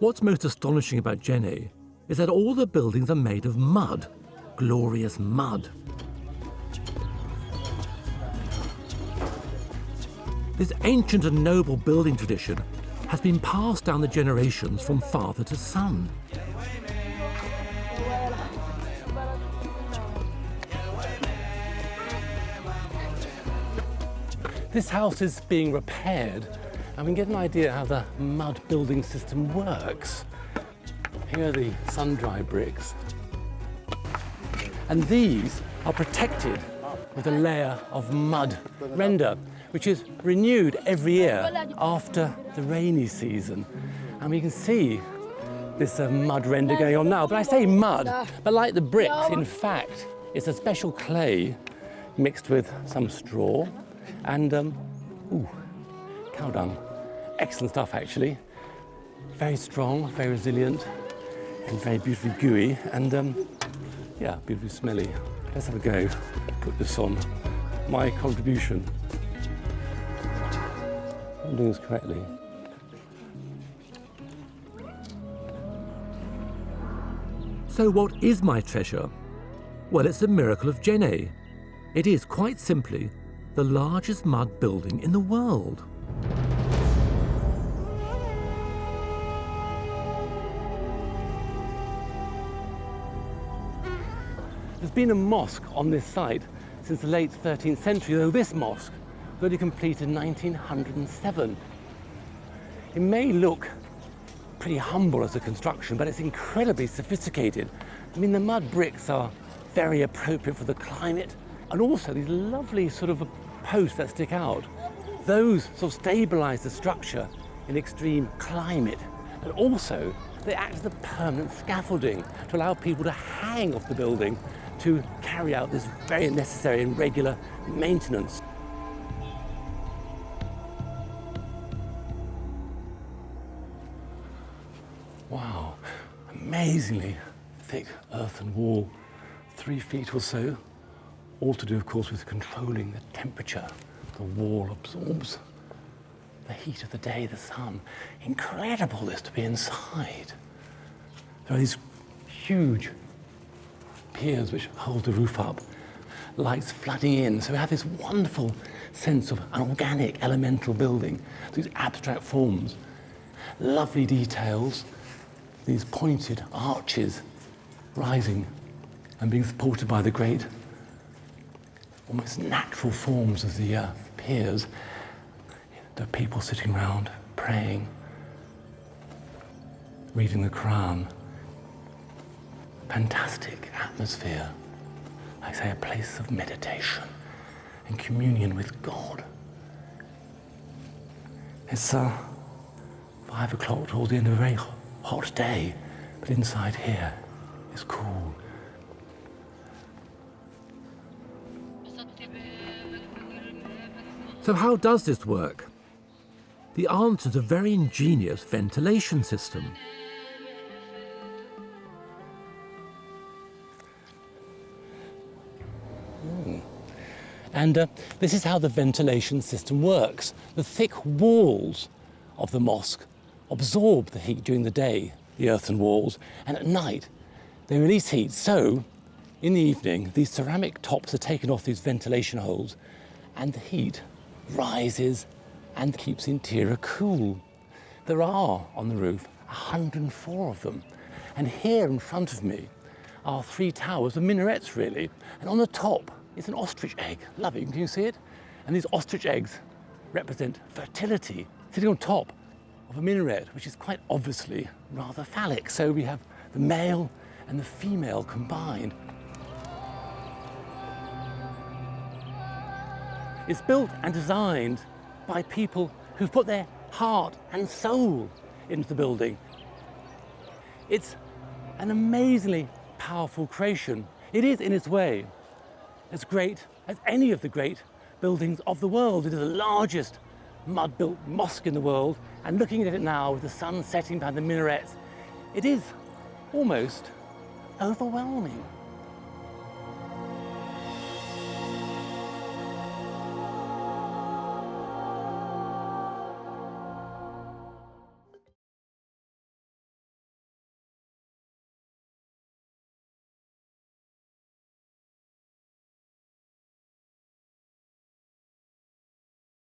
What's most astonishing about Djenné is that all the buildings are made of mud, glorious mud. This ancient and noble building tradition has been passed down the generations from father to son. This house is being repaired, and we can get an idea how the mud building system works. Here are the sun-dried bricks. And these are protected with a layer of mud render, which is renewed every year after the rainy season. And we can see this mud render going on now. But I say mud, but like the bricks, in fact, it's a special clay mixed with some straw and cow dung. Excellent stuff, actually. Very strong, very resilient, and very beautifully gooey, and yeah, beautifully smelly. Let's have a go. Put this on. My contribution. I'm doing this correctly. So what is my treasure? Well, it's the miracle of Djenné. It is, quite simply, the largest mud building in the world. There's been a mosque on this site since the late 13th century, though this mosque was only completed in 1907. It may look pretty humble as a construction, but it's incredibly sophisticated. I mean, the mud bricks are very appropriate for the climate, and also these lovely sort of posts that stick out. Those sort of stabilize the structure in extreme climate, but also they act as a permanent scaffolding to allow people to hang off the building to carry out this very necessary and regular maintenance. Wow, amazingly thick earthen wall, 3 feet or so, all to do, of course, with controlling the temperature. The wall absorbs the heat of the day, the sun. Incredible this to be inside. There are these huge piers which hold the roof up, lights flooding in. So we have this wonderful sense of an organic, elemental building, these abstract forms, lovely details, these pointed arches rising and being supported by the great, almost natural forms of the piers. There are people sitting around, praying, reading the Quran. Fantastic atmosphere. I say a place of meditation and communion with God. It's 5 o'clock towards the end of a very hot day, but inside here is cool. So how does this work? The answer is a very ingenious ventilation system. And this is how the ventilation system works. The thick walls of the mosque absorb the heat during the day, the earthen walls, and at night they release heat. So, in the evening, these ceramic tops are taken off these ventilation holes, and the heat rises and keeps the interior cool. There are, on the roof, 104 of them. And here in front of me are 3 towers, the minarets really, and on the top is an ostrich egg. Love it, can you see it? And these ostrich eggs represent fertility, sitting on top of a minaret, which is quite obviously rather phallic. So we have the male and the female combined. It's built and designed by people who've put their heart and soul into the building. It's an amazingly powerful creation. It is, in its way, as great as any of the great buildings of the world. It is the largest mud-built mosque in the world, and looking at it now with the sun setting behind the minarets, it is almost overwhelming.